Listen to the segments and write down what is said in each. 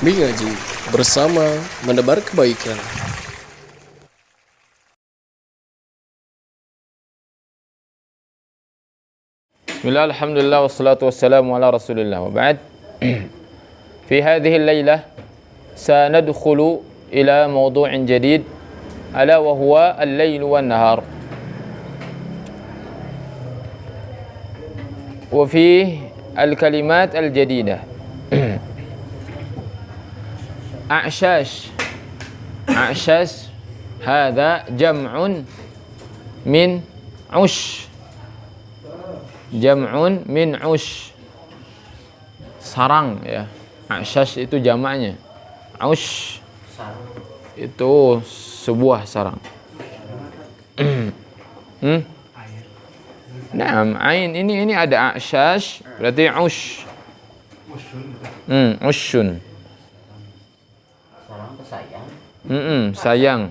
Mengaji bersama menebar kebaikan. Bismillah, alhamdulillah, wassalatu wassalamu ala rasulillah. Wa ba'd. Fi hadhihi al-laylah sanadkhulu ila mawdu'in jadid ala wa huwa al-layl wan nahar. Wa fi al-kalimat al-jadidah. A'shash. A'shash hadha jam'un min ush. Jam'un min ush, sarang ya. A'shash itu jamaknya. Ush itu sebuah sarang. Nah, ain ini ada a'shash berarti ush. Ushun. Sarang sayang. Sayang.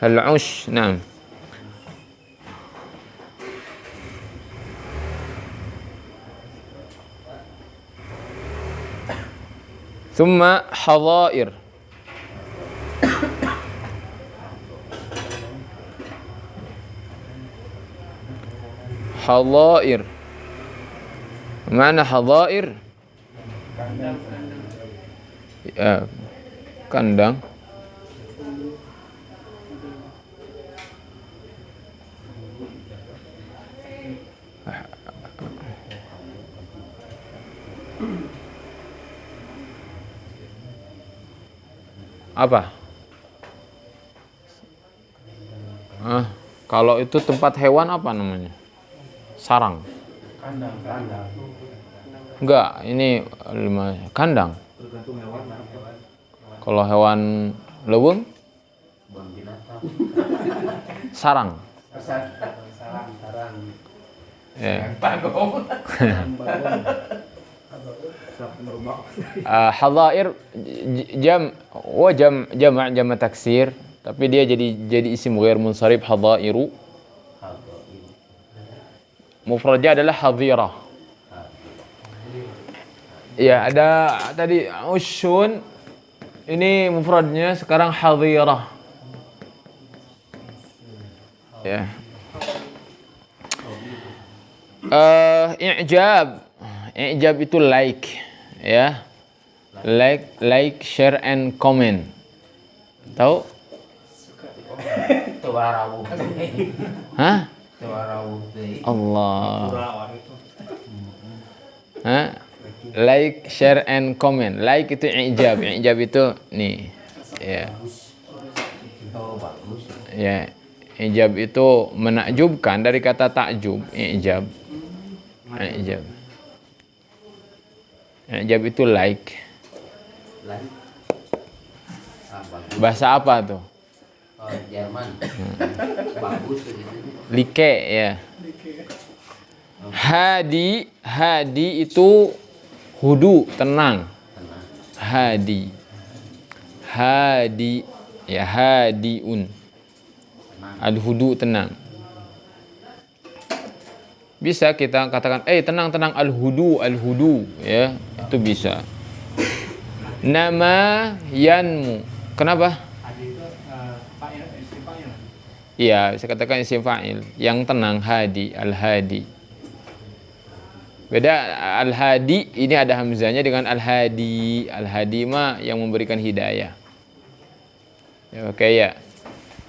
Al-ush, na'am. Thumma hadair. Hadair. Mana hadair? Ya, kandang. Apa? Kalau itu tempat hewan apa namanya? Sarang. Kandang. Enggak, ini kandang. Tergantung hewan apa. Kalau hewan leuweung, Binatang. sarang. Sarang. Ya. Bagong. Hadair jama' taksir, tapi dia jadi isim ghair munsharif, hadairu. Mufradnya adalah hadhirah. Ya, ada tadi ushun, ini mufradnya, sekarang hadhirah. Ya. I'jab itu like, ya. Like, share and comment. Tahu? Tuarawu. Hah? Tuarawu. Allah. Hah? Like, share and comment. Like itu i'jab. I'jab itu nih. Ya. Oh, bagus. Ya. I'jab itu menakjubkan, dari kata takjub. I'jab. I'jab. I'jab itu like. Bahasa apa tuh? Oh, Jerman. Bagus gitu. Like, ya. Hadi itu hudu, tenang. Hadi, ya, hadiun. Al-hudu, tenang. Bisa kita katakan, tenang, al-hudu, ya, itu bisa. Nama yanmu. Kenapa? Iya, bisa katakan isim fa'il. Yang tenang, hadi, al-hadi. Beda al-hadi, ini ada hamzahnya dengan al-hadi. Al-hadi mah yang memberikan hidayah. Ya, oke ya.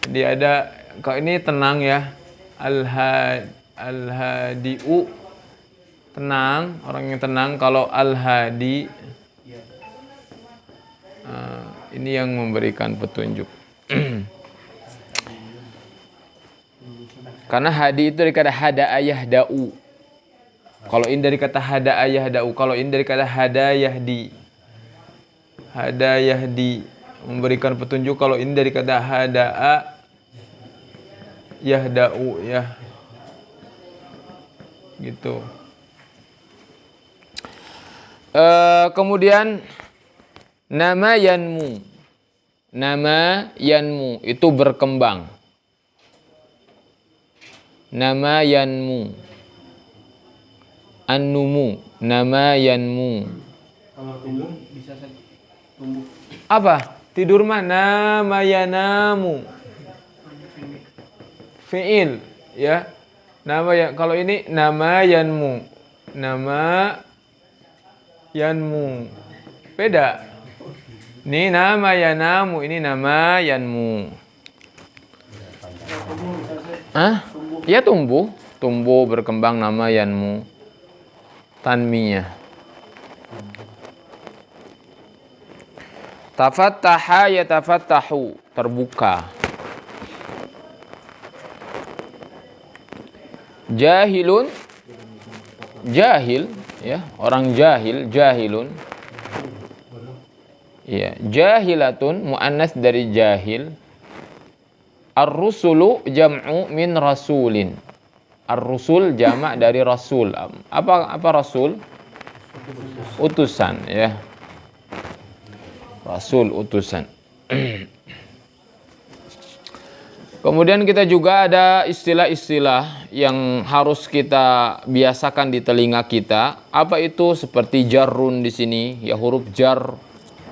Jadi ada, kalau ini tenang ya. Al-hadi'u, tenang, orang yang tenang. Kalau al-hadi, ini yang memberikan petunjuk. Karena hadi itu dari kata hada ayah da'u. Kalau ini dari kata hada ayah da'u. Kalau ini dari kata hada yahdi. Hada yahdi, memberikan petunjuk. Kalau ini dari kata hada'a yahda'u, ya. gitu. Kemudian nama yanmu. Nama yanmu itu berkembang. Nama yanmu. Annumu, nama yanmu. Kalau tidur bisa tumbuh. Apa? Tidur mana? Nama yanamu. Fi'il, ya. Nama ya, kalau ini nama yanmu. Nama yanmu. Beda. Ini nama yanamu, ini nama yanmu. Hah? Ya tumbuh, tumbuh berkembang nama yanmu. Tanmiyah. Tafattaha yatafattahu, terbuka. Jahilun, jahil, ya, orang jahil, jahilun. Ya, jahilatun muannas dari jahil. Ar-rusulu jam'u min rasulin. Ar-rusul jamak dari rasul. Apa rasul? Utusan, ya. Rasul utusan. Kemudian kita juga ada istilah-istilah yang harus kita biasakan di telinga kita. Apa itu? Seperti jarrun di sini, ya, huruf jar.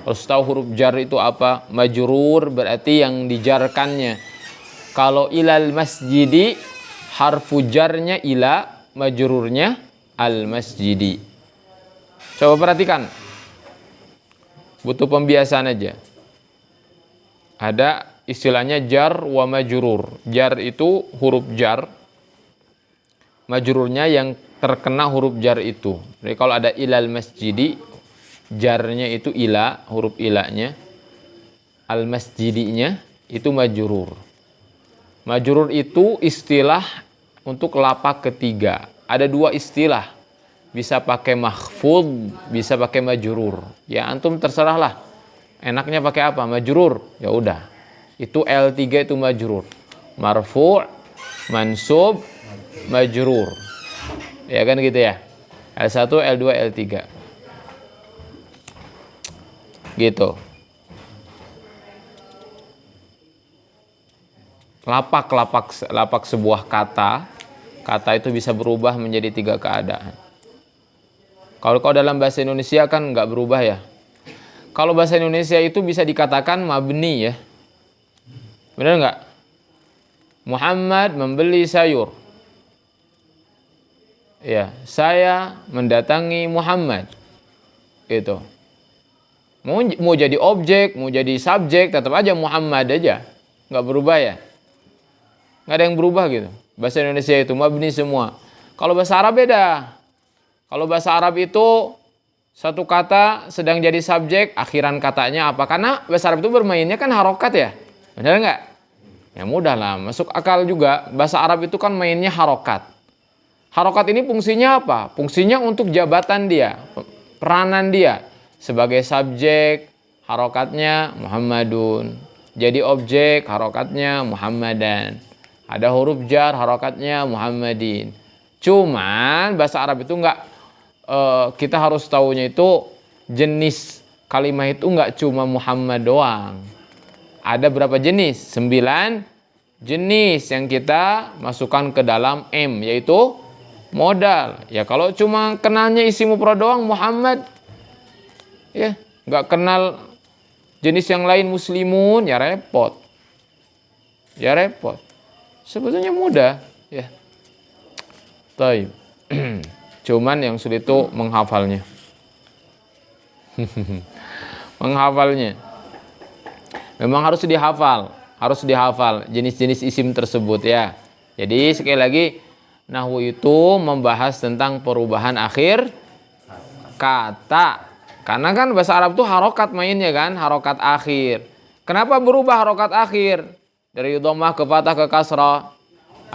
Harus tahu huruf jar itu apa? Majrur berarti yang dijarkannya. Kalau ilal masjidi, harfu jarnya ila, majrurnya al masjidi. Coba perhatikan. Butuh pembiasaan aja. Ada istilahnya jar wa majrur. Jar itu huruf jar. Majrurnya yang terkena huruf jar itu. Jadi kalau ada ilal masjidi, jarnya itu ila, huruf ilanya. Al masjidinya itu majrur. Majrur itu istilah untuk lapak ketiga. Ada dua istilah. Bisa pakai mahfudz, bisa pakai majrur. Ya antum terserahlah. Enaknya pakai apa? Majrur. Ya udah. Itu L3 itu majrur. Marfu', mansub, majrur. Ya kan gitu ya. L1, L2, L3. Gitu. Lapak sebuah kata itu bisa berubah menjadi 3 keadaan. Kalau dalam bahasa Indonesia kan nggak berubah ya. Kalau bahasa Indonesia itu bisa dikatakan mabni ya. Benar nggak? Muhammad membeli sayur. Ya, saya mendatangi Muhammad. Gitu. Mau jadi objek, mau jadi subjek, tetap aja Muhammad aja. Nggak berubah ya. Nggak ada yang berubah gitu. Bahasa Indonesia itu mabni semua. Kalau bahasa Arab beda. Kalau bahasa Arab itu satu kata sedang jadi subjek, akhiran katanya apa? Karena bahasa Arab itu bermainnya kan harokat ya. Benar nggak? Ya mudah lah, masuk akal juga. Bahasa Arab itu kan mainnya harokat. Harokat ini fungsinya apa? Fungsinya untuk jabatan dia, peranan dia. Sebagai subjek, harokatnya Muhammadun. Jadi objek, harokatnya Muhammadan. Ada huruf jar, harokatnya Muhammadin. Cuman bahasa Arab itu enggak, kita harus tahunya itu jenis kalimat itu enggak cuma Muhammad doang. Ada berapa jenis? 9 jenis yang kita masukkan ke dalam M, yaitu modal. Ya kalau cuma kenalnya isi mufrad doang Muhammad, ya enggak kenal jenis yang lain muslimun, ya repot. Ya repot. Sebetulnya mudah, ya. Taib. Cuman yang sulit itu menghafalnya. Menghafalnya. Memang harus dihafal jenis-jenis isim tersebut ya. Jadi sekali lagi, nahwu itu membahas tentang perubahan akhir kata. Karena kan bahasa Arab itu harokat mainnya kan, harokat akhir. Kenapa berubah harokat akhir? Dari dhammah ke fathah ke kasrah.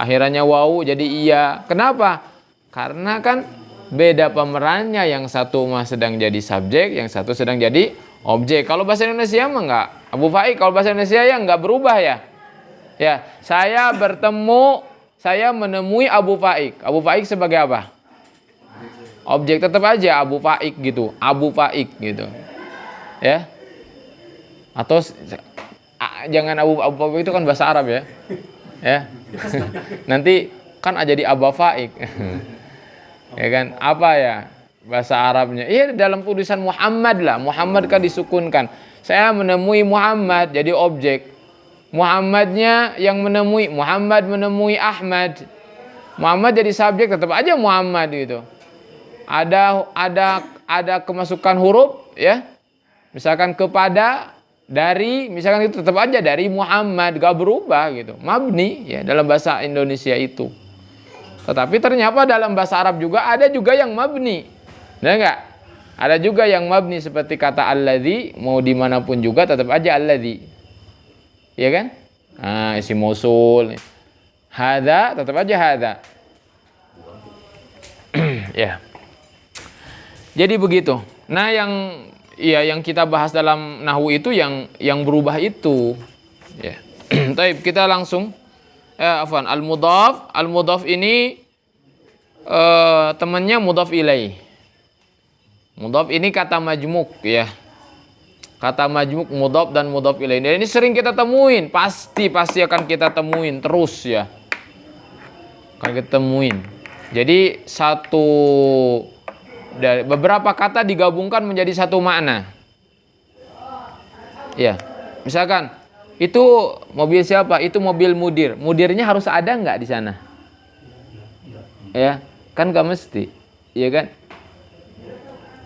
Akhirannya wawu jadi iya. Kenapa? Karena kan beda pemerannya. Yang satu mah sedang jadi subjek, yang satu sedang jadi objek. Kalau bahasa Indonesia mah enggak. Abu Faik kalau bahasa Indonesia ya enggak berubah ya. Ya, saya menemui Abu Faik. Abu Faik sebagai apa? Objek tetap aja Abu Faik gitu, Abu Faik gitu. Ya. Atau jangan Abu Faik itu kan bahasa Arab ya. Ya. Nanti kan jadi Abu Faik. Ya kan? Apa ya bahasa Arabnya? Iya, dalam tulisan Muhammad lah. Muhammad kan disukunkan. Saya menemui Muhammad jadi objek. Muhammadnya yang menemui, Muhammad menemui Ahmad. Muhammad jadi subjek, tetap aja Muhammad gitu. Ada kemasukan huruf ya. Misalkan kepada, dari, misalkan itu tetap aja dari Muhammad, gak berubah gitu. Mabni ya dalam bahasa Indonesia itu. Tetapi ternyata dalam bahasa Arab juga ada juga yang mabni. Benar enggak? Ada juga yang mabni seperti kata alladzi, mau dimanapun juga tetap aja alladzi. Ya kan? Nah, isim mausul. Hadza tetap aja hadza. Ya. Jadi begitu. Nah, yang kita bahas dalam nahwu itu yang berubah itu. Ya. Baik, kita langsung al-mudhaf ini temannya mudhaf ilaih. Mudhaf ini kata majmuk ya. Kata majmuk, mudhaf dan mudhaf ilaih. Dan ini sering kita temuin, pasti akan kita temuin terus ya. Akan kita temuin. Jadi dari beberapa kata digabungkan menjadi satu makna. Ya. Misalkan itu mobil siapa? Itu mobil mudir. Mudirnya harus ada nggak di sana? Ya, kan nggak mesti, iya kan?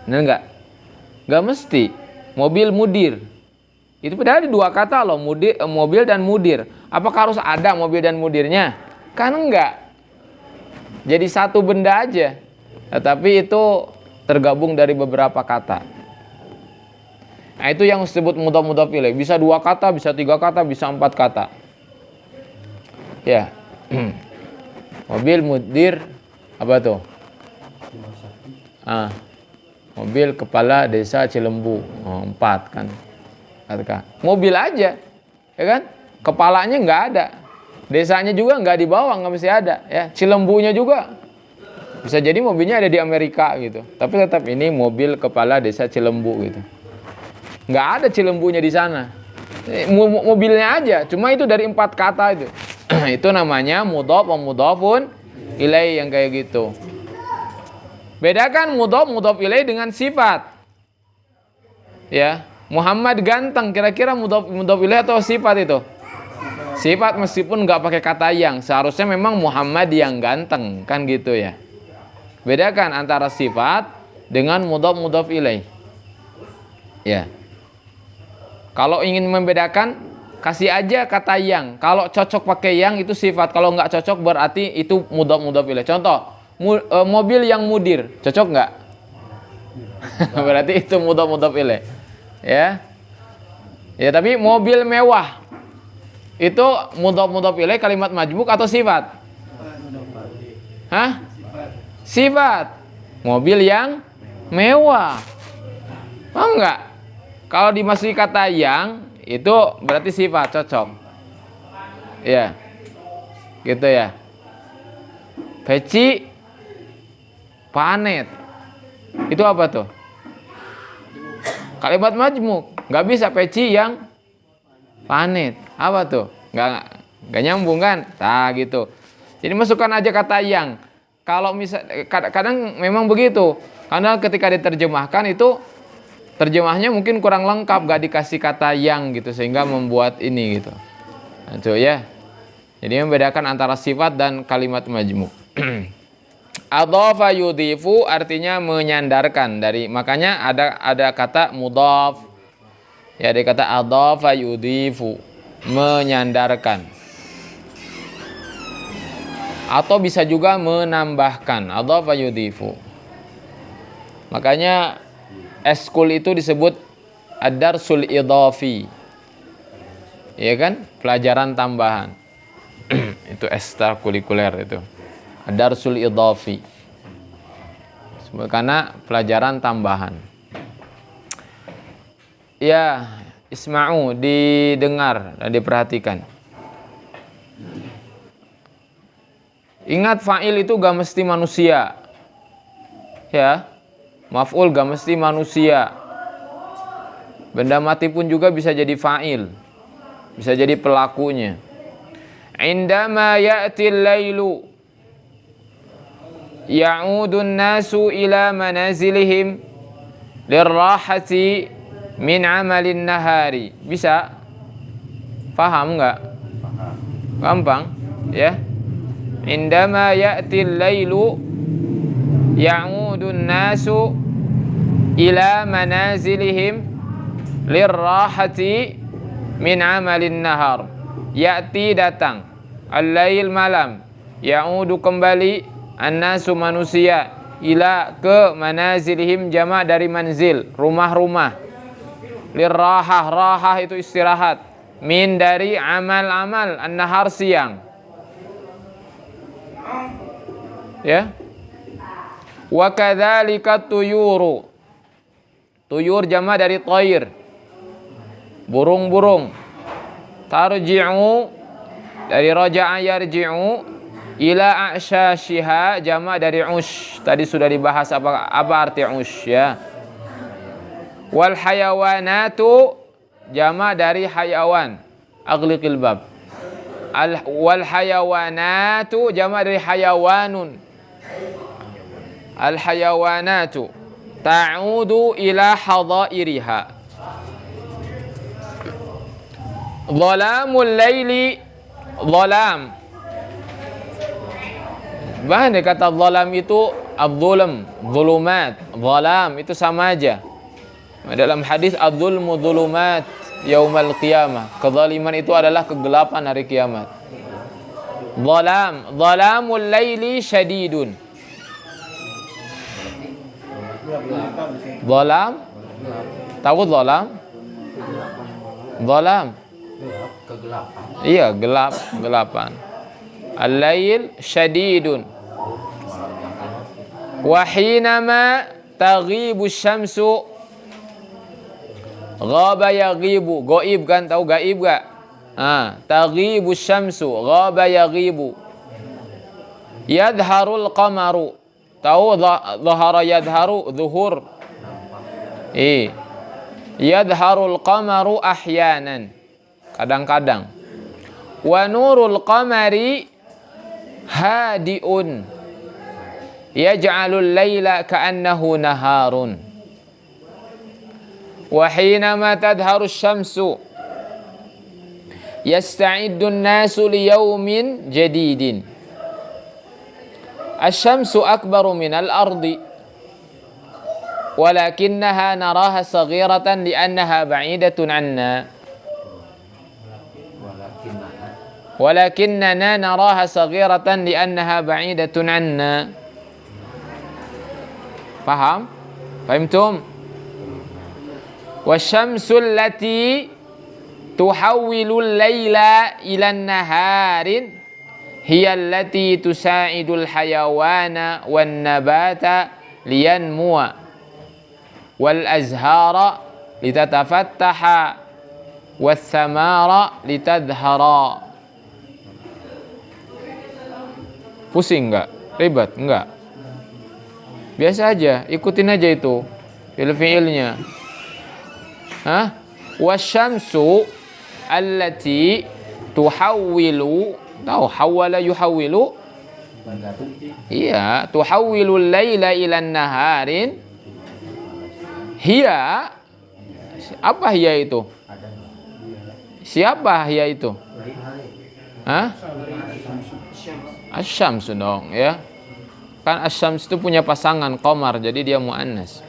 Benar nggak? Nggak mesti. Mobil mudir. Itu padahal di dua kata loh, mobil dan mudir. Apakah harus ada mobil dan mudirnya? Kan enggak. Jadi satu benda aja. Tetapi itu tergabung dari beberapa kata. Nah, itu yang disebut mudhaf ilaih. Bisa dua kata, bisa tiga kata, bisa empat kata. Ya. Mobil mudir apa tuh? Mobil kepala desa Cilembu. 4 kan. Mobil aja. Ya kan? Kepalanya nggak ada. Desanya juga nggak dibawa, nggak mesti ada. Ya. Cilembunya juga. Bisa jadi mobilnya ada di Amerika gitu. Tapi tetap ini mobil kepala desa Cilembu gitu. Nggak ada Cilembunya di sana. Mobilnya aja. Cuma itu dari 4 kata itu. Itu namanya mudhaf wa mudhafun ilaih yang kayak gitu. Bedakan mudhaf ilaih dengan sifat. Ya, Muhammad ganteng, kira-kira mudhaf ilaih atau sifat itu? Sifat, meskipun nggak pakai kata yang. Seharusnya memang Muhammad yang ganteng, kan gitu ya. Bedakan antara sifat dengan mudhaf ilaih. Ya. Kalau ingin membedakan, kasih aja kata yang. Kalau cocok pakai yang itu sifat. Kalau nggak cocok berarti itu mudhaf ilaih. Contoh, mobil yang mudir, cocok nggak? Berarti itu mudhaf ilaih. Ya. Ya, tapi mobil mewah itu mudhaf ilaih kalimat majmuk atau sifat? Hah? Sifat. Mobil yang mewah. Paham nggak? Kalau dimasuki kata yang itu berarti sifat, cocok. Ya. Gitu ya. Peci panet. Itu apa tuh? Kalimat majmuk. Nggak bisa peci yang panet. Apa tuh? Nggak nyambung kan? Nah gitu. Jadi masukkan aja kata yang. Kalau kadang memang begitu. Karena ketika diterjemahkan itu terjemahnya mungkin kurang lengkap, nggak dikasih kata yang gitu sehingga membuat ini gitu. Nah, itu ya. Jadi membedakan antara sifat dan kalimat majmuk. Adhafa yudhifu artinya menyandarkan, makanya ada kata mudhaf. Ya, ada kata adhafa yudhifu, menyandarkan. Atau bisa juga menambahkan, adhafa yudhifu. Makanya eskul itu disebut ad-darsul idhafi. Ya kan? Pelajaran tambahan. Itu ekstrakurikuler itu. Ad-darsul idhafi. Karena pelajaran tambahan. Ya, isma'u, didengar dan diperhatikan. Ingat, fa'il itu gak mesti manusia. Ya. Maf'ul gak mesti manusia. Benda mati pun juga bisa jadi fa'il. Bisa jadi pelakunya. Indama ya'til lailu ya'udun nasu ila manazilihim lirrahati min amalin nahari. Bisa? Paham enggak? Paham. Gampang, ya. Indama ya'til lailu ya'udun nasu ila manazilihim lirrahati min amalin nahar. Ya'ti datang, al-lail malam, ya'udu kembali, an-nasu manusia, ila ke manazilihim jamak dari manzil, rumah-rumah. Lirrahah, rahah itu istirahat. Min dari amal-amal, an-nahar siang. Ya. Wa kadzalika tuyuru. Tuyur jamak dari thair. Burung-burung. Tarji'u dari raja'a yarji'u ila a'syashiha jamak dari ush. Tadi sudah dibahas apa arti ush, ya. Wal hayawanatu jamak dari hayawan. Aghliqil bab. Wal hayawanatu jamak dari hayawanun. Al hayawanatu ta'udu ila hadairiha. Dhalamul laili, dhalam. Bahan dari kata dhalam itu adz-dzulm, dzulumat, dhalam itu sama aja. Dalam hadis adz-dzulmu dzulumat yaumal qiyamah. Kezaliman itu adalah kegelapan hari kiamat. Dhalam, dhalamul laili syadidun. Dhalam? Tahu dhalam? Dhalam. Kegelapan. Iya, gelap, gelapan. Al-lail syadidun. Wa hinama taghibu syamsu ghaba yaghibu. Gaib kan, tahu gaib gak? Taghibu syamsu ghaba yaghibu. Yadharul qamaru. Tahu dhahara yadharu, zuhur. Yadharul qamaru ahyanan. Kadang-kadang. Wa nurul qamari hadiun. Yaj'alul laila ka'annahu naharun. Wa hinama tadharu syamsu yasta'iddu an-nasu liyawmin jadidin. Asy-syamsu akbaru minal ardi walakinnaha naraha saghiratan li'annaha ba'idatun 'anna. Walakinnana naraha saghiratan li'annaha ba'idatun 'anna. Paham? Fahimtum? Wasyamsul lati tuhawwilul laila ila naharin hiya allati tusa'idul hayawana wan nabata liyanmuwa wal azhara litatafattaha was samara litadhhara. Pusing enggak? Ribet enggak? Biasa aja, ikutin aja itu fi'il-fi'ilnya. Wasyamsu allati tuhawwilu, tahu hawala yuhawwilu? Iya, tuhawwilul laila ila naharin. Hiya, apa hiya itu? Siapa hiya itu? Asy-syams dong, ya. Kan asy-syams itu punya pasangan qamar, jadi dia muannas.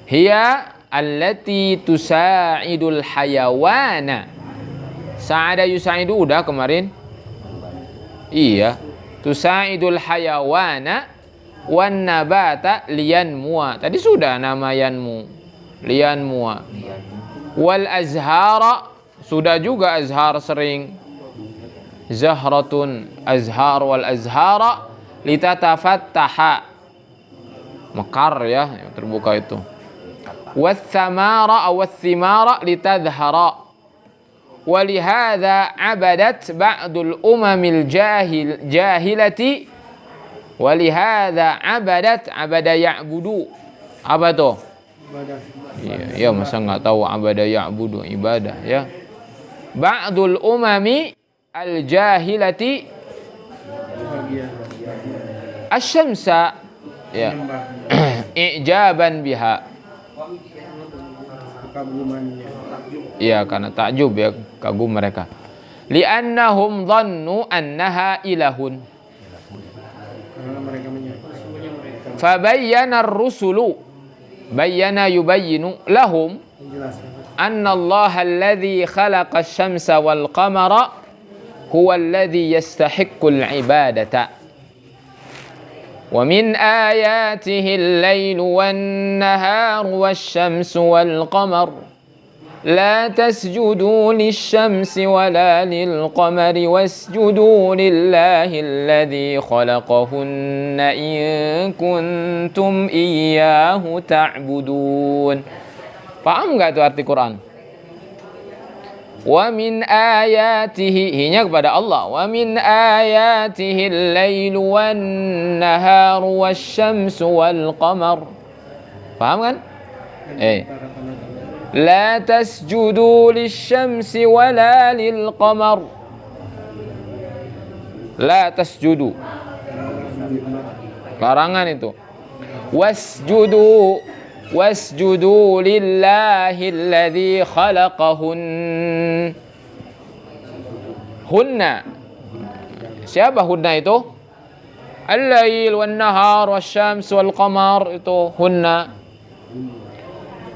Hiya allati tusa'idul hayawana. Sa'ada yusa'idu udah kemarin. Iya. Tusa'idul hayawana wan nabata liyanmuwa. Tadi sudah nama yanmu. Liyanmuwa. Wal azhara sudah juga azhar sering. Zahratun azhar wal azhara litatafattaha. Mekar ya, yang terbuka itu. Was-samara aw was-thimara litadhhara. Walihadza abadat ba'dul umamil jahilati Walihada abada ya'budu. Apa tuh? Ibadah. Iya, masa nggak tahu abada ya'budu ibadah ya. Ba'dul umami al-jahilati Bagian. asyamsa ya. Ijaban biha. Kagumannya. Iya, karena takjub ya, kagum mereka. Li'annahum dhannu annaha ilahun. Karena mereka menyangka. Fabayyana ar-rusulu bayyana yubayyinu lahum Menjelaskan. anna Allah alladhi khalaqa asy-syamsa wal qamara huwa alladhi yastahiqqu al-ibadata. Wa min ayatihi al-lailu wan-naharu wash-syamsu wal-qamaru لا تسجدوا للشمس ولا للقمر واسجدوا لله الذي خلقهن إن كنتم إياه تعبدون. Paham nggak itu arti Quran? Wa min ayatihi, hinya kepada Allah. Wa min ayatihi al-lailu wan-naharu wash-syamsu wal-qamar. Paham kan? لا تسجدوا للشمس ولا للقمر. لا تسجدوا, larangan itu. wasjudu lillahi alladhi khalaqahun. Hunna, siapa hunna itu? Al-lail wan nahar wasyams wal qamar, itu hunna.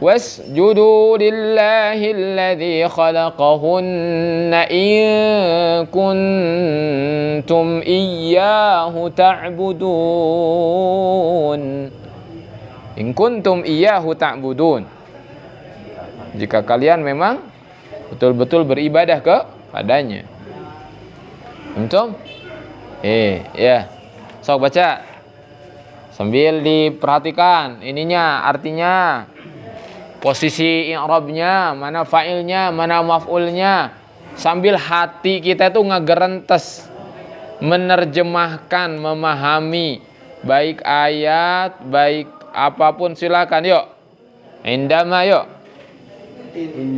Wasjudu lillahi alladhi khalaqahunna in kuntum iyyahu ta'budun. In kuntum iyyahu ta'budun. Jika kalian memang betul-betul beribadah kepadanya. Antum? Ya. Sok baca. Sambil diperhatikan ininya, artinya. Posisi i'rabnya, mana fa'ilnya, mana maf'ulnya. Sambil hati kita itu ngegerentes menerjemahkan, memahami baik ayat, baik apapun, silakan yuk. Indama yuk.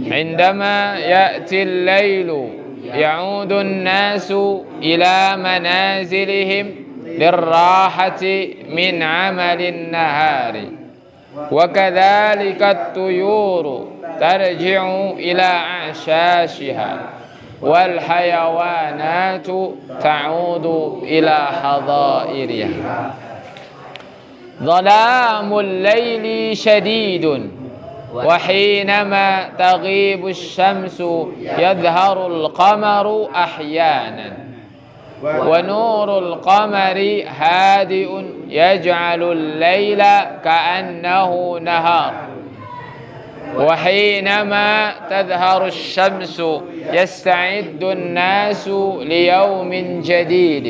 Indama ya'til lailu ya'udun nasu ila manazilihim lirrahati min amalin nahari. وكذلك الطيور ترجع إلى أعشاشها والحيوانات تعود إلى حظائرها. ظلام الليل شديد وحينما تغيب الشمس يظهر القمر أحيانا ونور القمر هادئ يجعل الليل كأنه نهار وحينما تظهر الشمس يستعد الناس ليوم جديد.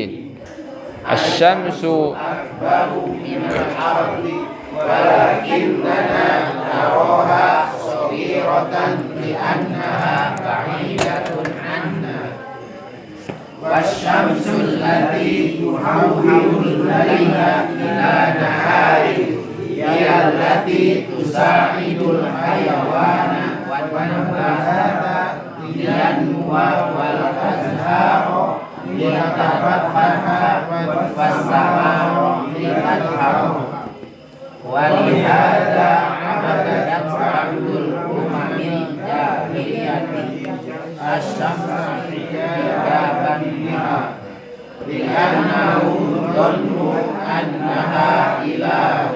الشمس أكبر من الأرض ولكننا نراها صغيرة لأنها بعيدة عنا. والشمس التي تحول الليل إلى نهار هي التي تساعد الحيوان والنبات لينمو والأزهار لتفتح والسماء لتطهر. ولهذا عبدت بعض الأمم الجاهلية الشمس إجابا بها لأنهم ظنوا أنها إله.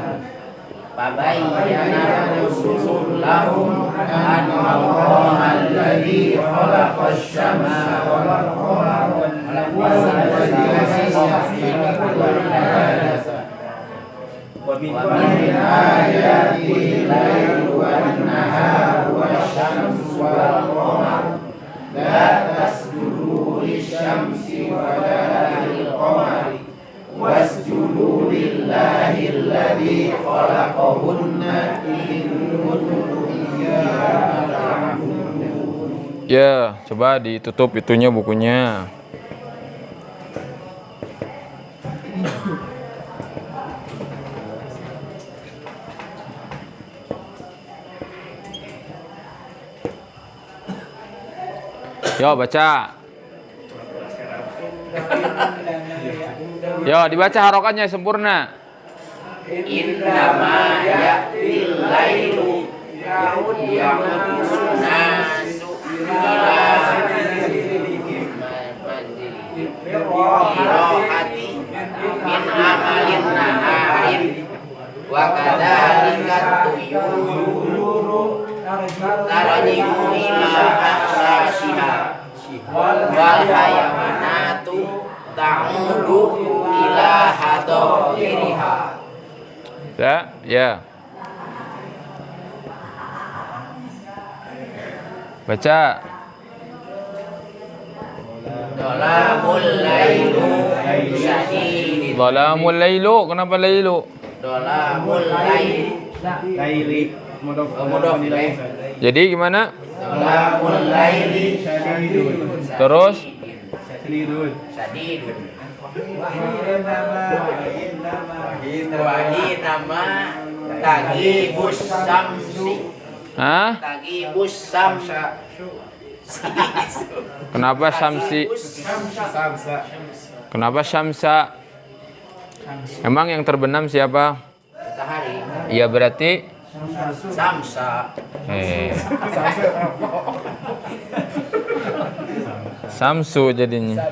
فبين الرسل لهم أن الله الذي خلق الشمس والقمر ومن آياته الليل والنهار والشمس والقمر لا تسجدوا للشمس ولا للقمر واسجدوا لله الذي خلقهن إن كنتم إياه تعبدون. Ya, coba ditutup itunya bukunya. Yo baca. Yo dibaca harokatnya sempurna. Innama ya'til lailu ya'udun nasu ila irohati min amalin naharin wa kadhalika tuyuru tarajimu ila aksasiha wal hayawanatu ta'udu ila hadiriha. Ya. Baca. Dolamul lailu syadid. Dhalamul lailu. Kenapa lailu? Dolamul lailu. Laili. Mudhof ilaih. Jadi gimana? Dolamul laili Syadidun. Terus Syadidun. syadidun. Wahi nama tagibus samsi. Hah? Tagibus samsa. Kenapa Syamsi? Kenapa Syamsa? Emang yang terbenam siapa? Matahari. Iya berarti Samsa. Samsu jadinya.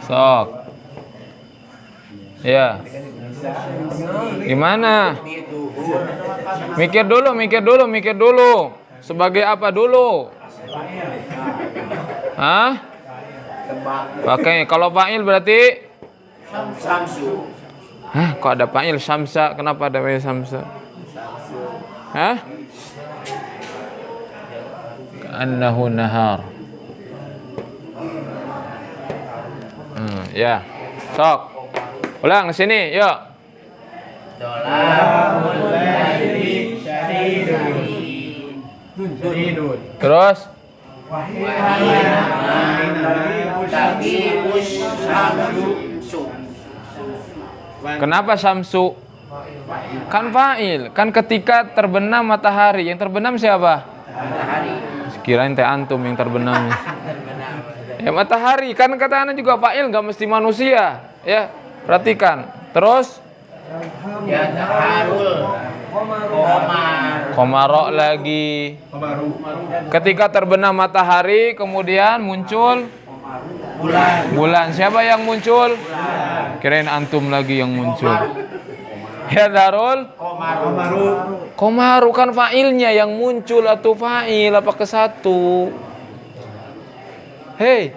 Sok. Ya. Gimana? Mikir dulu. Sebagai apa dulu? Pakai kalau fa'il berarti Samsu. kok ada fa'il Syamsa? Kenapa ada fa'il Syamsa? Annahu nahar. Ya. Sok. Ulang sini, yuk. Dolamul laili syadidun. Terus Tagibus samsu. kenapa Syamsu? Kan fa'il. Kan ketika terbenam matahari. Yang terbenam siapa? Matahari. Kirain teh antum yang terbenam. Ya matahari. Kan kata anak juga fa'il, nggak mesti manusia. Ya, perhatikan. Terus Ya taharul Komaro lagi. Ketika terbenam matahari, kemudian muncul bulan. Siapa yang muncul? Kirain antum lagi yang muncul. Ya Darul. Komaru kan fa'ilnya yang muncul atau fa'il apa ke satu? Hei,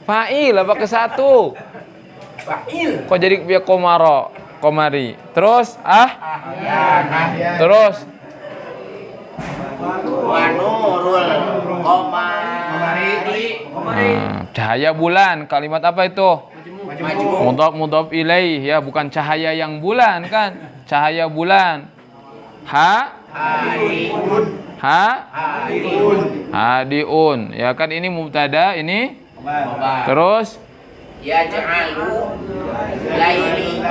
fa'il apa ke satu? Fa'il. Kok jadi dia komari. Terus terus Wa nurul qamari. cahaya bulan. Kalimat apa itu? Majmu. Mudhaf ilaih ya, bukan cahaya yang bulan kan? Cahaya bulan. Hadiun. Ya kan ini mubtada, ini terus Yaj'alu laili.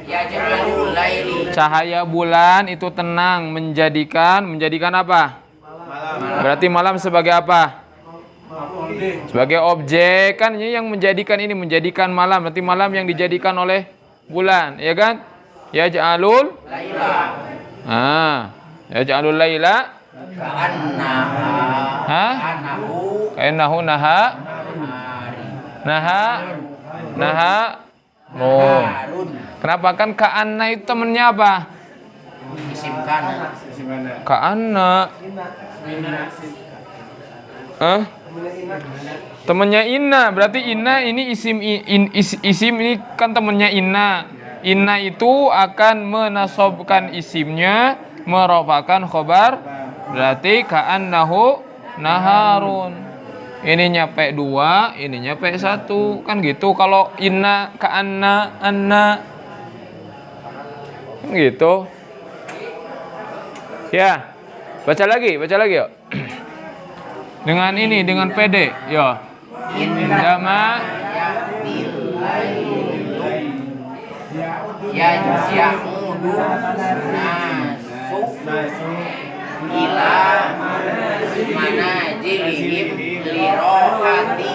Yaj'alu laili. Cahaya bulan itu tenang, menjadikan apa? Berarti malam sebagai apa? Sebagai objek kan, ini yang menjadikan malam. Berarti malam yang dijadikan oleh bulan, ya kan? Yaj'alul Laila. Yaj'alul laila Ka'annahu naha. Kenapa kan ka'anna itu temennya apa? Isim kana. Ka'anna. Temennya inna. Berarti inna ini isim ini kan temennya inna. Inna itu akan menasobkan isimnya, merofakan khobar. Berarti ka'annahu naharun. Ininya P2, ininya P1. Kan gitu kalau inna, ka'anna, anna. Kan gitu. Ya. Baca lagi yuk. Dengan ini, dengan PD, yo. Indama ya'mudu nasu ila manzilihim lirohati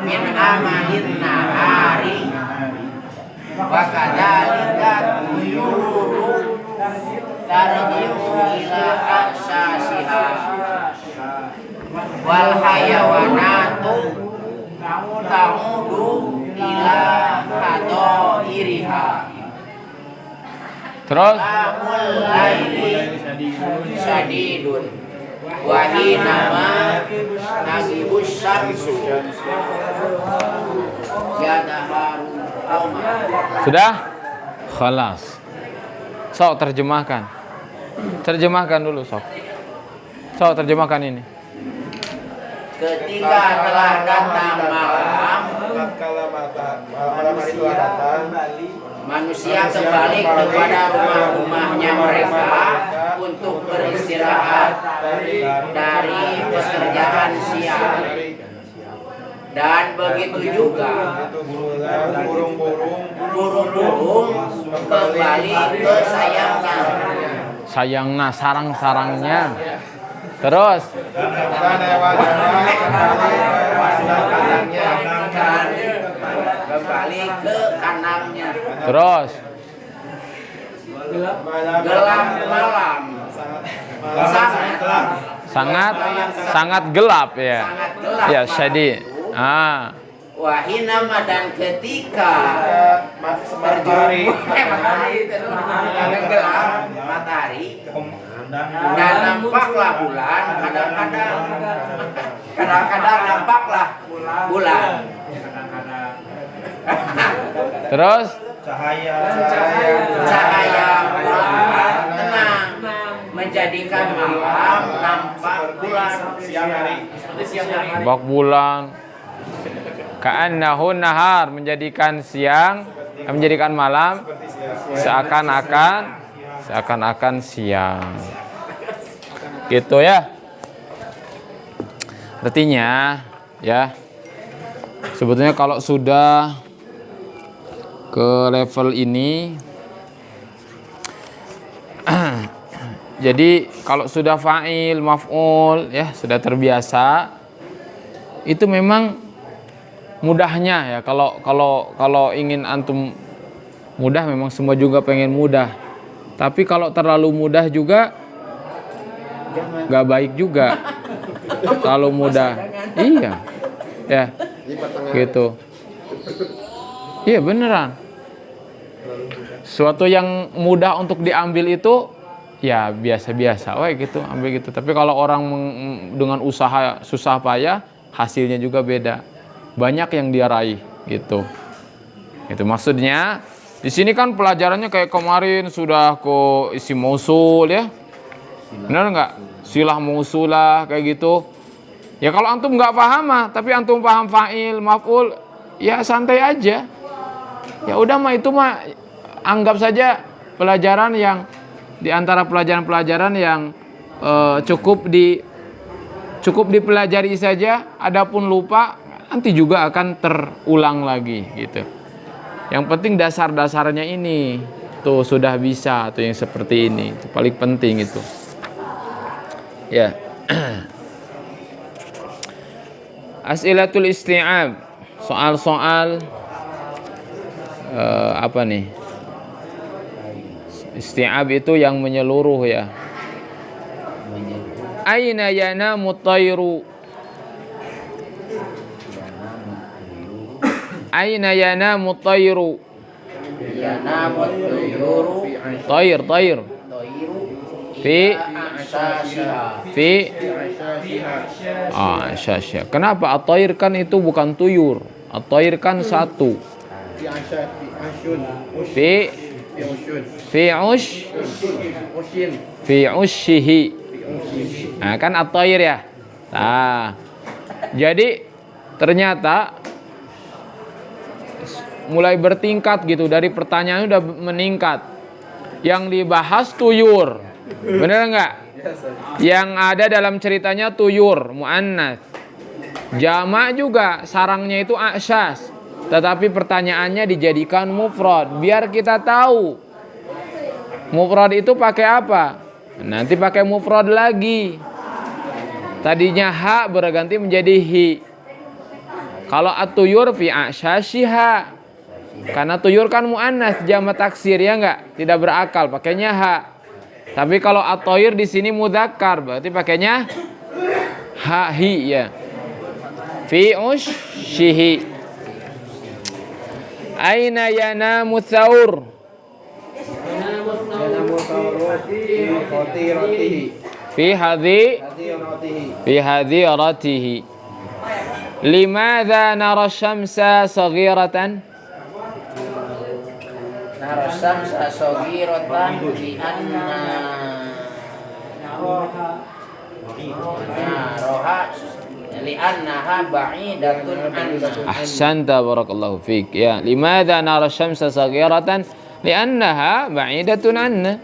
min amalin nahari wa kadzalika tuyuru tarji'u ila asasiha wal hayawanatu ta'udu ila hadairiha. Terus Lamul laili syadidun wa hinama nagibus syamsu yadaharu qamar. sudah? Khalas. Sok terjemahkan. Terjemahkan dulu sok. Sok terjemahkan ini. Ketika telah datang malam, tatkala malam hari telah datang, manusia kembali kepada rumah-rumahnya mereka untuk beristirahat dari pekerjaan siang. Dan begitu juga burung-burung kembali ke sayangnya. Sayangna sarang-sarangnya. Terus Kembali ke kandangnya. terus Gelap malam. sangat gelap ya. Sangat gelap. Ya, syadid. Wahinama dan ketika matahari gelap matahari dan nampaklah bulan, kadang-kadang nampaklah bulan. Terus Cahaya bulan tenang menjadikan malam nampak bulan. bak bulan. Ka'annahu nahar menjadikan siang, menjadikan malam seakan-akan siang. Gitu ya. Artinya ya, sebetulnya kalau sudah ke level ini jadi kalau sudah fa'il, maf'ul ya, sudah terbiasa, itu memang mudahnya ya. Kalau ingin antum mudah, memang semua juga pengen mudah. Tapi kalau terlalu mudah juga nggak baik juga. Terlalu mudah, iya, ya, gitu. Iya beneran. Suatu yang mudah untuk diambil itu ya biasa-biasa, wah gitu, ambil gitu. Tapi kalau orang dengan usaha susah payah, hasilnya juga beda. Banyak yang dia raih gitu. Itu maksudnya. Di sini kan pelajarannya kayak kemarin sudah ke isim mausul ya. Benar nggak? Silah mausulah kayak gitu. Ya kalau antum nggak paham mah, tapi antum paham fa'il, maf'ul, ya santai aja. Ya udah mah, itu mah anggap saja pelajaran yang di antara pelajaran-pelajaran yang cukup dipelajari saja. Adapun lupa nanti juga akan terulang lagi gitu. Yang penting dasar-dasarnya ini tuh sudah bisa, tuh yang seperti ini itu paling penting itu. Ya. As'ilatul isti'ab, soal-soal apa nih? Isti'ab itu yang menyeluruh ya. Aina yanamu tayru? Aina yanamu tayru? Yanamu tuyuru Tayr. toiru Fi fi syasya. Kenapa at-tayr kan itu bukan tuyur? At-tayr kan satu. Fi ushihi. Nah, kan at-tayr ya. Nah, jadi ternyata mulai bertingkat gitu, dari pertanyaan udah meningkat. Yang dibahas tuyur, bener nggak? Yang ada dalam ceritanya tuyur, mu'annas. Jamak juga sarangnya itu asyas, tetapi pertanyaannya dijadikan mufrad. Biar kita tahu mufrad itu pakai apa. Nanti pakai mufrad lagi. Tadinya ha berganti menjadi hi. Kalau at-tuyur fi a'syashiha. Karena tuyur kan muannas jamak taksir ya enggak? Tidak berakal pakainya ha. Tapi kalau at-tuyur di sini mudzakkar berarti pakainya ha hi ya. Fi ushihi. Aina yanamu tsaur? Yanamu tawruti rotihi. Fi hadhiratihi. Limadha nara syamsa saghiratan? Nara syamsa saghiratan li'annaha ba'idatun anna. Ahsanta barakallahu fik. Ya, limadha nara syamsa saghiratan? Li'annaha ba'idatun anna.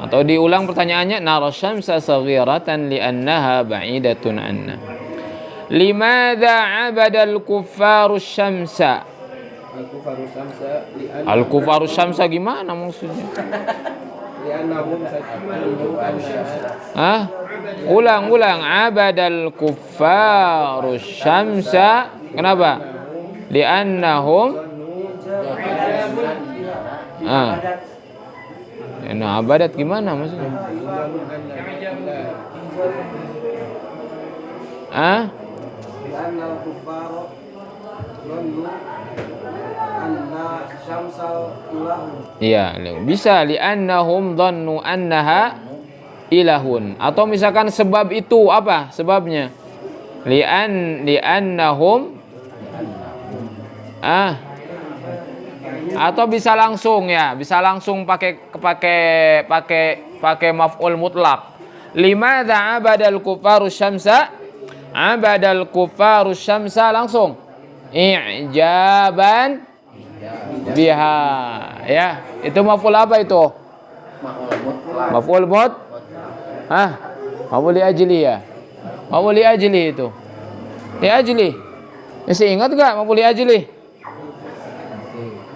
Atau diulang pertanyaannya, nara syamsa saghiratan li'annaha ba'idatun anna. Limadha 'abada al-kuffaru syamsa? Al-kuffaru syamsa gimana maksudnya? Ulang. 'Abada al-kuffaru syamsa. Kenapa? Li'annahum Nah, abadat gimana maksudnya? Iya, bisa li'annahum dhannu annaha ilahun. Atau misalkan sebab itu apa? Sebabnya li'annahum atau bisa langsung ya, bisa langsung pakai maf'ul mutlaq. Limadza 'abadal kuffaru syamsa? 'Abadal kuffaru syamsa langsung i'jaban biha. Ya, itu maf'ul apa itu? Maf'ul mut? Maf'ul li ajli ya. Maf'ul li ajli itu. Li ajli. Masih ingat enggak maf'ul li ajli?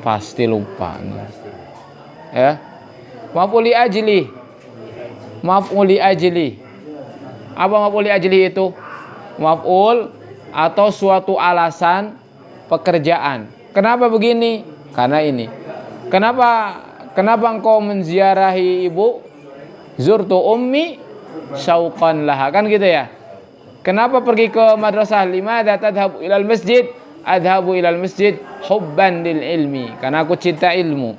Pasti lupa. Ya. Maf'ul li ajli. Maf'ul li ajli. Apa maf'ul li ajli itu? Maf'ul atau suatu alasan pekerjaan. Kenapa begini? Karena ini. Kenapa engkau menziarahi ibu? Zurtu ummi syauqan laha. Kan gitu ya. Kenapa pergi ke madrasah? Limadza tadhhabu ilal masjid? Adhabu ilal masjid hubban lil ilmi. Karena aku cinta ilmu.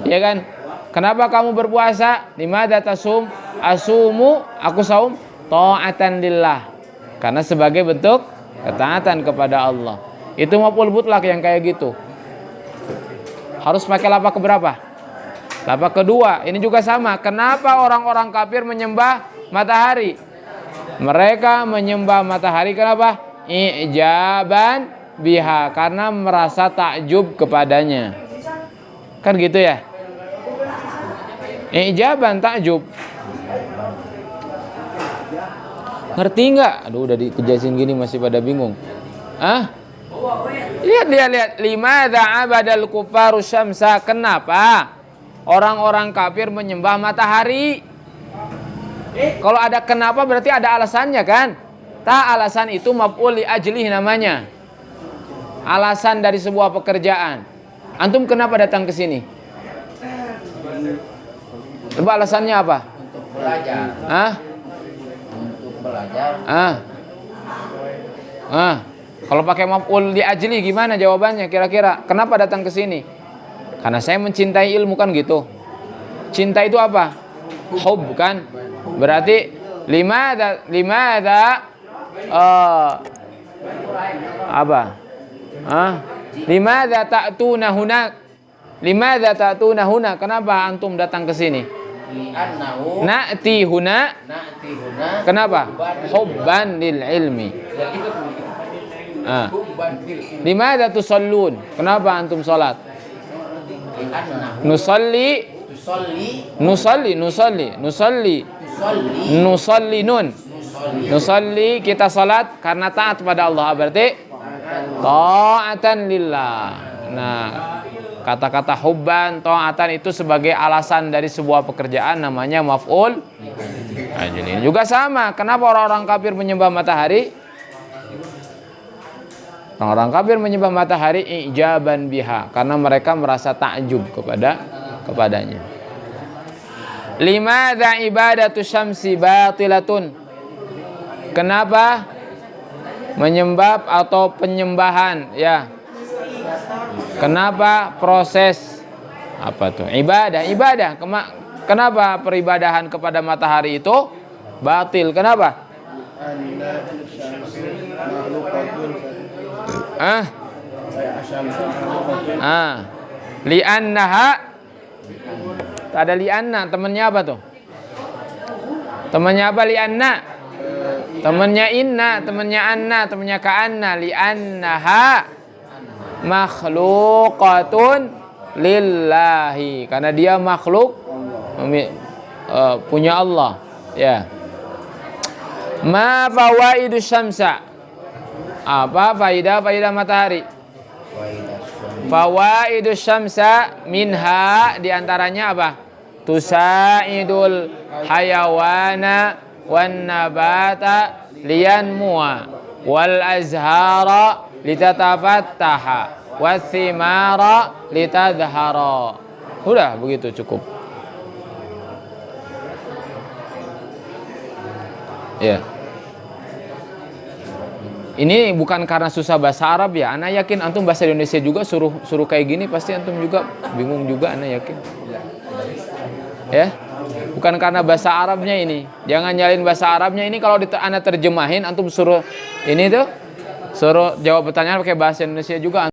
Ya kan? Kenapa kamu berpuasa? Limadza tasum? Asumu, aku saum ta'atan lillah. Karena sebagai bentuk ketaatan kepada Allah. Itu maf'ul mutlaq yang kayak gitu. Harus pakai lapak keberapa? Lapak kedua. Ini juga sama. Kenapa orang-orang kafir menyembah matahari? Mereka menyembah matahari kenapa? I'jaban biha, karena merasa takjub kepadanya. Kan gitu ya? Ijaban takjub. Ngerti nggak? Aduh, udah dikejelasin gini masih pada bingung. Lihat. Limadza 'abadal kuffaru syamsa? Kenapa orang-orang kafir menyembah matahari? Kalau ada kenapa berarti ada alasannya kan? Alasan itu maf'ul li ajlih namanya. Alasan dari sebuah pekerjaan. Antum kenapa datang ke sini? Coba alasannya apa? Untuk belajar. Untuk belajar. Kalau pakai maf'ul li ajli gimana jawabannya kira-kira? Kenapa datang ke sini? Karena saya mencintai ilmu kan gitu. Cinta itu apa? Hub kan? Berarti limadza apa? Limadza ta'tuna huna? Limadza ta'tuna huna? Kenapa antum datang ke sini? Li'annahu Na'ti huna. Kenapa? Hubban lil ilmi. Limadza tusallun? Kenapa antum salat? Nusalli kita salat karena taat pada Allah, berarti ta'atan lillah. Nah, Kata-kata hubban, ta'atan itu sebagai alasan dari sebuah pekerjaan namanya maf'ul ajli. Juga sama, kenapa orang-orang kafir menyembah matahari? Orang-orang kafir menyembah matahari ijaban biha, karena mereka merasa takjub kepadanya. Limadza ibadatu syamsi batilatun? Kenapa menyembah atau penyembahan ya? Kenapa proses apa tuh? Ibadah. Kenapa peribadahan kepada matahari itu batil? Kenapa? Li'annaha. Tak ada li'anna, temannya apa tuh? Temannya apa li'anna? Temannya inna, temannya anna, temannya ka'anna. Li'annaha makhluqatun lillahi, karena dia makhluk punya Allah ya. Ma fawaidus syamsa, apa faidah matahari? Fawaidus syamsa minha, diantaranya apa? Tusaidul hayawana wan nabata liyanmuwa wal azhara litatafattaha wathimara litadhara. Udah begitu cukup. Ya. Ini bukan karena susah bahasa Arab ya. Ana yakin antum bahasa Indonesia juga suruh kayak gini pasti antum juga bingung juga, ana yakin. Ya. Bukan karena bahasa Arabnya ini. Jangan nyalin bahasa Arabnya ini, kalau ana terjemahin antum suruh ini tuh suruh jawab pertanyaan pakai bahasa Indonesia juga.